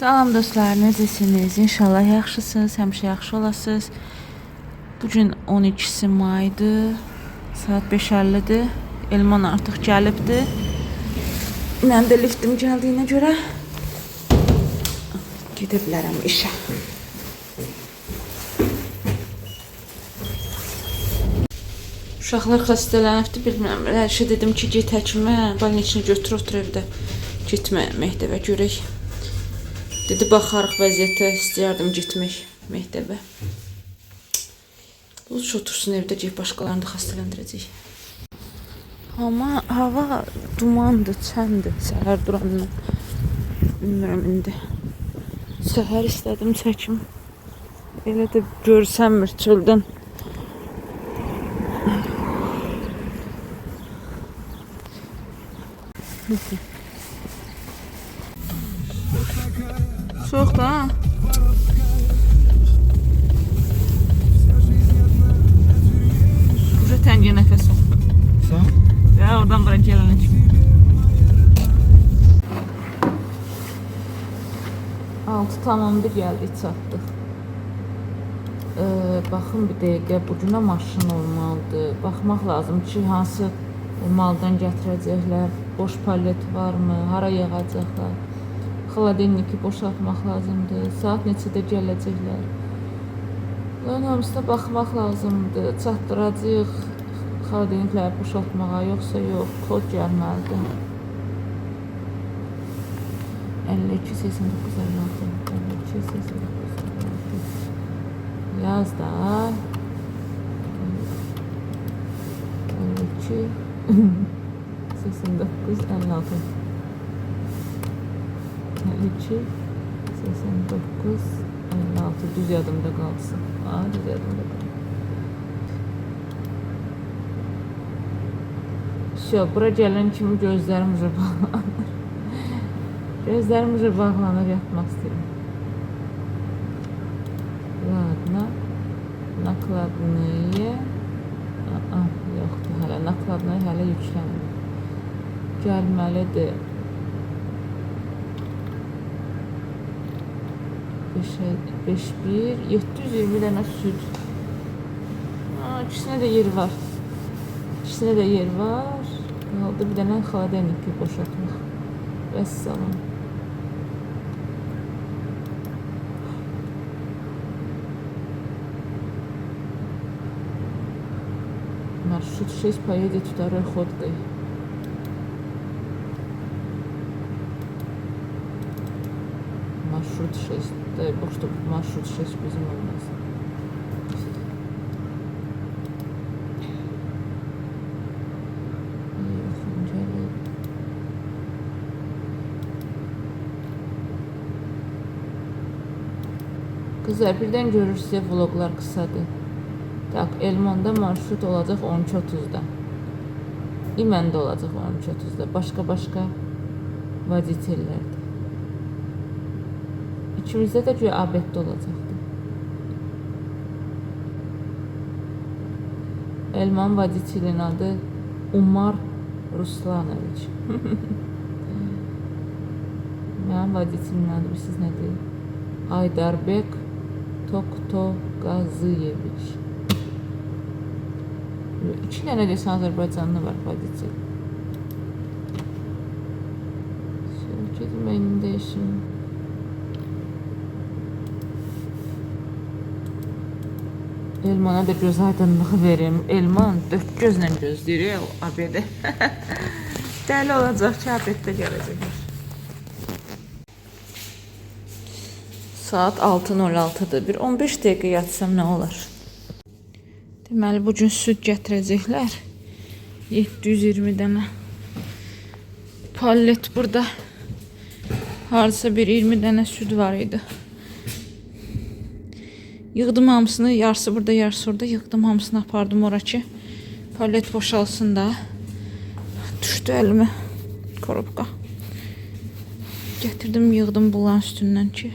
Salam dostlar, necəsiniz? İnşallah yaxşısınız, həmişə yaxşı olasınız. Bugün 12 maydır, saat 5:50-dir. Elman artıq gəlibdir. Mən də liftim gəldiyinə görə gedə bilərəm işə. Uşaqlar xəstələnibdi, bilmirəm. Hər şey dedim ki, get həkimə, balniçini götür otur evdə. Getmə məktəbə görək. Dedi, baxarıq vəziyyətə, istəyərdim getmək məktəbə. Uluş otursun evdə, deyib başqalarını da xəstələndirəcək. Amma hava dumandır, çəndir, səhər durandan. Bilmirəm indi. Səhər istədim çəkim. Elə də görsənmir çöldən. Soğuk da ha? Buraya təngə nəfəs ol. Sağ? Ya oradan buraya gələnə kimi. 6:01 gəldik, çatdıq. Baxın bir dəqiqə, bugünə maşın olmalıdır. Baxmaq lazım ki, hansı maldan gətirəcəklər, boş palet varmı, hara yığacaqlar. Xaladelniki boşaltmaq lazımdır. Saat neçədə gələcəklər. Bunların hamısına baxmaq lazımdır. Çatdıracağıq xaladelnikləri boşaltmağa, yoxsa yox, kod gəlməlidir. 52 89 56 52 89 56 yaz da 52 89 56 52 89 56 düz yadımda qalsın. Düz yadımda qalsın. Bura gələn kimi gözlərim bağlanır. Gözlərim bağlanır, yatmaq istəyirəm. Ladna, nakladnıya. Yoxdur, hələ nakladnıya hələ yüklənir. Gəlməlidir. 5-1, 720 dənə süd. İkisine de yer var. İkisine de yer var. Qaldı bir dənə xaladelniki boşaltmaq. Vəssalam. Маршрут 6 поедет второй ходкой. Маршрут 6. Дай бог, чтобы маршрут 6 bizim olmaz. Kızlar, birden görürsünüz vloglar kısadır. Tak, Elmonda marşrut olacaq 13:30-da. İməndə olacaq 13:30-da. Başqa vaditellərdir. İkimizdə də güya abeddə olacaqdı. Elman vaditelin adı Umar Ruslanoviç. Mənim vaditelin adı siz nədir? Aydarbek Toktogazıyeviç. 2 dənə desən Azərbaycanlı var vaditel. Gedim benim değişim. Elmana da göz aydınlığı verim. Elman 4 gözlə gözləyir o abedi. Dəli olacaq ki, abeddə gələcəklər. Saat 6:06'dır. Bir 15 dəqiqə yatsam nə olar? Deməli, bugün süd gətirəcəklər. 720 dənə. Pallet burada. Hardasa bir 20 dənə süd var idi. Yığdım hamısını, yarısı burada, yarısı orada. Yığdım hamısını, apardım ora ki, pallet boşalsın da. Düşdü əlimə korobka. Gətirdim, yığdım bunların üstündən ki,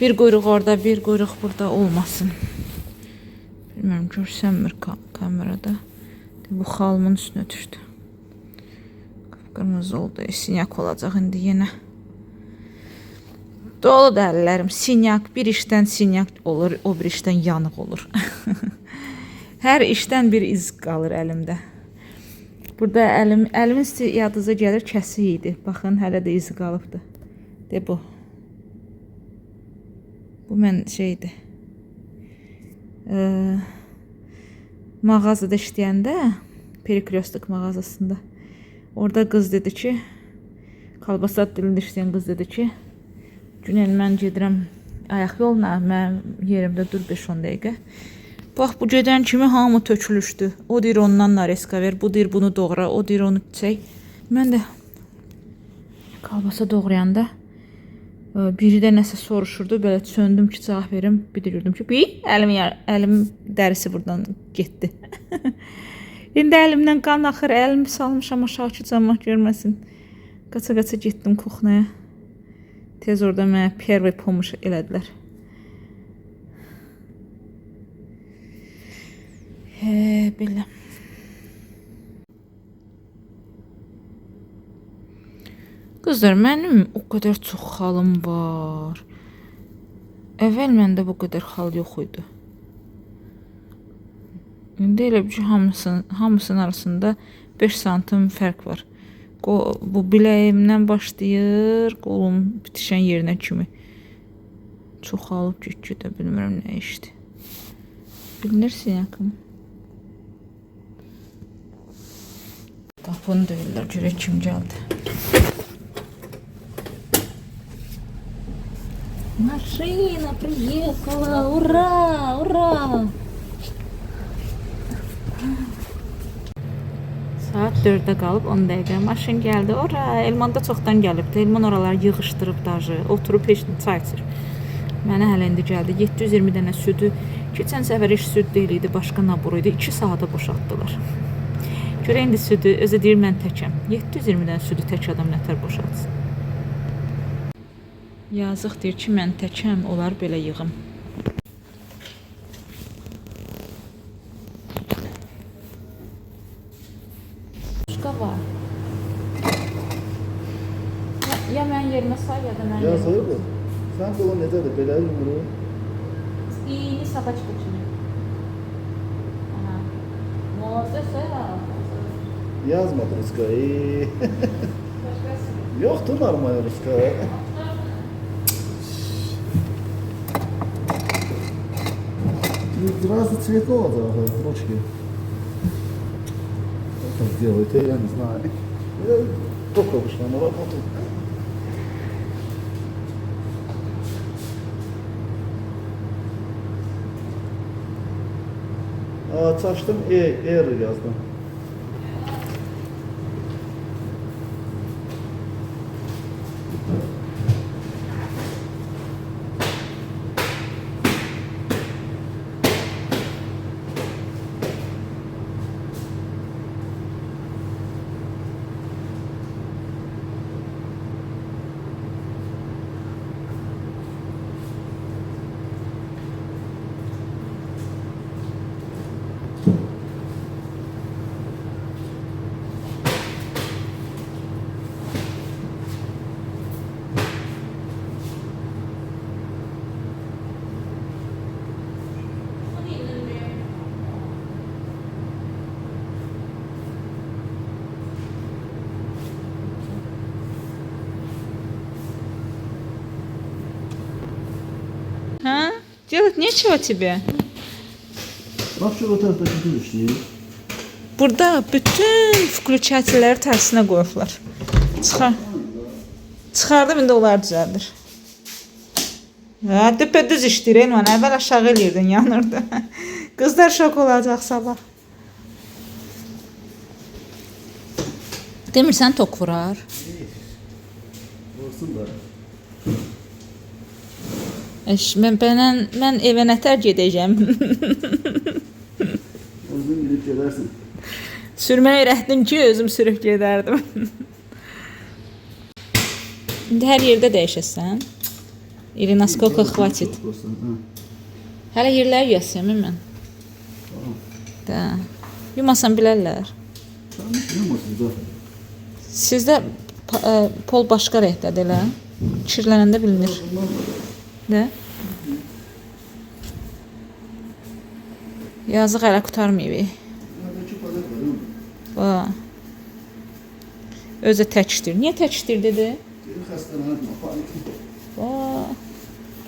bir quyruq orada, bir quyruq burada olmasın. Bilmiyorum, görsənmir kamerada. Bu xalımın üstünə düşdü. Qırmızı oldu, sinyak olacaq indi yenə. Doludur əllərim. Sinyak, bir işdən sinyak olur, o bir işdən yanıq olur. Hər işdən bir iz qalır əlimdə. Burada əlimin yadınıza gəlir, kəsik idi. Baxın, hələ də izi qalıbdı. De bu. Bu mən şeydir. Mağazada işləyəndə, Perikryostok mağazasında. Orada qız dedi ki, Kalbasat dilində işləyən qız dedi ki, Günel, mən gedirəm ayaq yoluna, mən yerimdə dur 5-10 dəqiqə. Bax, bu gedən kimi hamı tökülüşdü. O deyir ondan nareska ver, bu deyir bunu doğra, o deyir onu çək. Mən də kalbasa doğrayanda biri də nəsə soruşurdu, belə söndüm ki, cavab verim. Bir də gördüm ki, əlim dərisi buradan getdi. İndi əlimdən qan axır, əlimi salmışam aşağı ki, cəmaət görməsin. Qaça-qaça getdim kuxnaya. Tez orada mənə pervi pomuş elədilər. Belə. Qızlar, mənim o qədər çox xalım var. Əvvəl məndə bu qədər xal yox idi. İndi elə bir ki, hamısının arasında 5 santim fərq var. Bu biləyimdən başlayır, qolum bitişən yerinə kimi. Çoxalıb get-gedə, bilmirəm nə işdir. Bilinirsin yaxın. Bunu deyirlər, görək kim gəldi. Машина приехала, ура, ура! Saat 4-də qalıb 10 dəqiqə. Maşın gəldi. Ora, Elman da çoxdan gəlibdi. Elman oraları yığışdırıb dajı. Oturub heç çay içir. Mənə hələ indi gəldi. 720 dənə südü. Keçən səfər heç süd deyil idi, başqa nabur idi. 2 saata boşaltdılar. Görə indi südü, özü deyir mən təkəm. 720 dənə südü tək adam nətər boşaltsın. Yazıq deyir ki, mən təkəm, onlar belə yığım. Var. Ya mən yerimə say, ya da mən yerimə. Ya sayır. Sən də o necədir? Belə yumru. İyini sabachka kimi. Aha. Молодец, Yazmadı Ruska. Yoxdur normal Ruska. Здравствуйте, цветного, ручки. Делайте, я не знаю. Я только вышла на работу. Açdım, yazdım. Ha? Делать нечего тебе? Bak şu otardaki işliyor. Burada bütün включателləri tərsinə qoyublar. Çıxardım, indi onlar düzəldir. Düpədüz işləyir, Elman. Əvvəl aşağı eləyirdin, yanırdı. Qızlar şok olacaq sabah. Demirsən tok vurar. Vursun da. Mən evə nətər gedəcəm? Özün gidip gelərsin. Sürməyi öyrətdim ki, özüm sürüb gedərdim. İndi hər yerdə dəyişəsən. Или насколько хватит? Hələ yerləri yuyasıyam mən. Da. Yumasan bilərlər. Yumasın da. Sizdə pol başqa rəhdədir elə? Kirlənəndə bilinir. Də? Yazıq hələ qutarmayıb. Özü tək işdir. Niyə tək işdir dedi?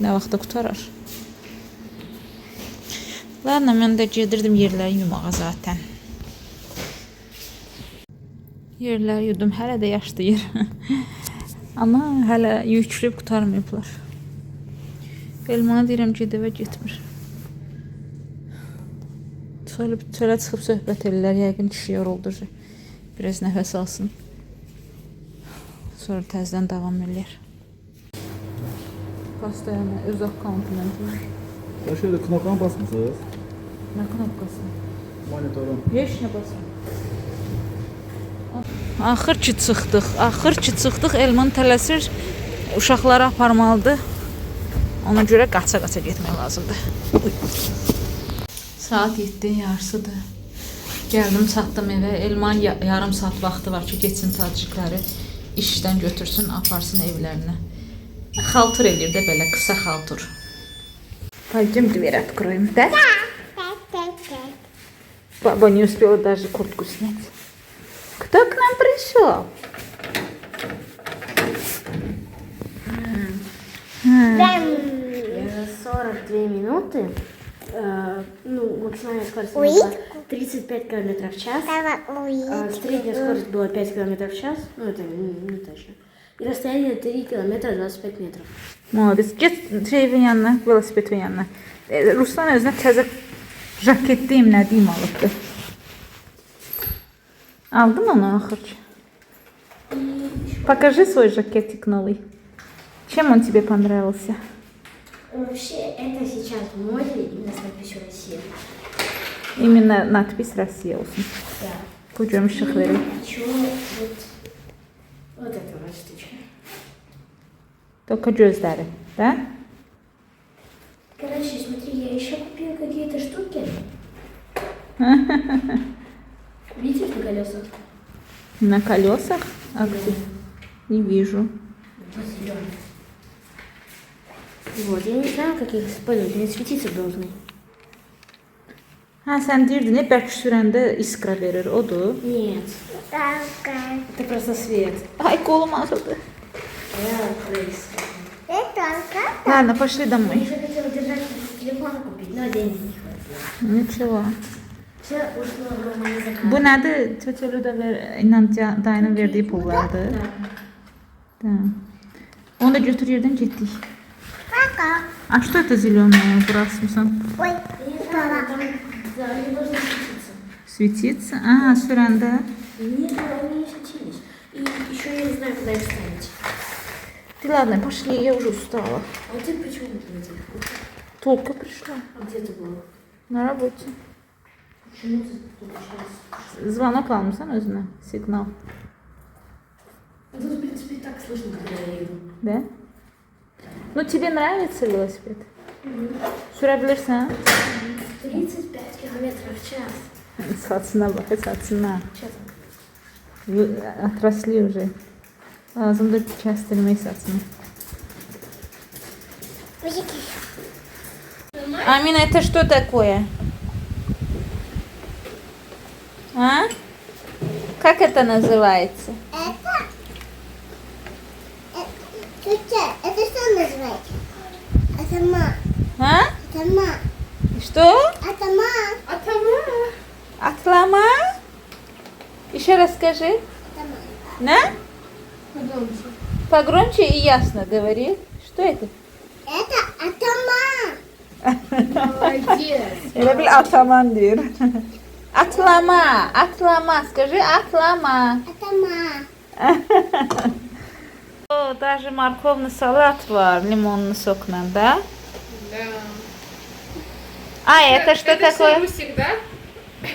Nə vaxtda qutarar? Ladna, mən də gedirdim yerləri yumağa zaten. Yerləri yudum, hələ də yaşlayır. Amma hələ yüklüyüb qutarmayıblar. Elmanı deyirəm gedəvə getmir. Çölə çıxıb söhbət edirlər. Yəqin kişi yoruldu. Biraz nəfəs alsın. Sonra təzədən davam edir. Pastaya öz akkauntundan. Ya şöyle knopkana basmısınız? Nə knopkası? Monitörün. Heç nə basın. Axır ki çıxdıq. Elman tələsir. Uşaqları aparmalıdır. Ona görə qaça-qaça getmək lazımdır. Saat 7-nin yarısıdır. Gəldim, çatdım evə. Elman yarım saat vaxtı var ki, geçsin tacikləri işdən götürsün, aparsın evlərinə. Xaltur edir də belə, qısa xaltur. Пойдем дверь откроем, да? Папа не успела даже куртку снять. Кто к нам пришел? За 42 минуты, максимальная скорость была 35 км в час, средняя скорость была 5 км в час, это не точно, и расстояние 3 км 25 метров. Молодец. Get şeyin yanına, velosipedin yanına. Ruslan özünə təzə jaket deyim, nə deyim alıbdı. Aldın onu axır ki? Покажи свой жакетик новый. Чем он тебе понравился? Вообще, это сейчас в моде, именно с надписью «Россия». Именно надпись Россия olsun. Да. Kocaman ışıqları. Еще вот эта вот штучка. Только gözləri, да? Короче, смотри, я еще купила какие-то штуки. Видите на колесах? На колесах? А где? Не вижу. Зеленый. Вот, я не знаю, как их использовать, они светиться должны. Ha, sən deyirdin, bərk sürəndə iskra verir, odur. Нет. Это просто свет. Ay, qolum ağrıdı. Ладно, пошли Я домой. еще хотела держать телефон купить, но денег не хватило. Nичего. Все ушло в мои заказы. Bu nədir? Çöçölü də dayının verdiyi pullardır. Да. Tamam. Onu da götür yerdən getdik. А что это зеленое, Бурасмусан? Я не знаю, там они должны светиться. Светится? А, сürəndə. Нет, они не светились. И еще я не знаю, куда их ставить. Ты ладно, пошли, я уже устала. А ты почему не телефон? Только пришла. А где ты была? На работе. Почему ты только сейчас? Звонок almısan özünə, siqnal. Тут, в принципе, и так слышно, когда я иду. Да? Ну, тебе нравится велосипед? Sürebilirsən? 35 километров в час. Saçına bax, saçına. Что там? Отросли уже. Lazımdır kəstirmək saçını. Амина, это что такое? А? Как это называется? Это что называется? Это ма. А? Это ма. Что? Это ма. Атлама? Еще раз скажи. Это ма. На? Погромче и ясно говори. Что это? Это ма. Elə bil ataman deyir. Atlama, atlama. Скажи atlama. Это ма. О, даже морковный салат var, лимонный сокна, да? Да. А это что это такое? все Русик, да?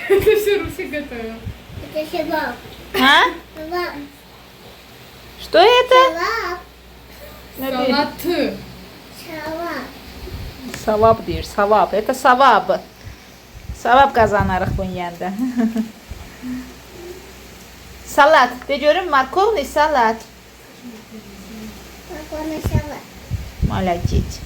Это все Русик готовил. Это шабаб. А? Шабаб. Что это? Шабаб. Салат. Шабаб. Savab deyir, savab. Это savab. Savab qazanarıq bunun yanında. Salat. De görüm, markovni salat. конусовать. Молодец.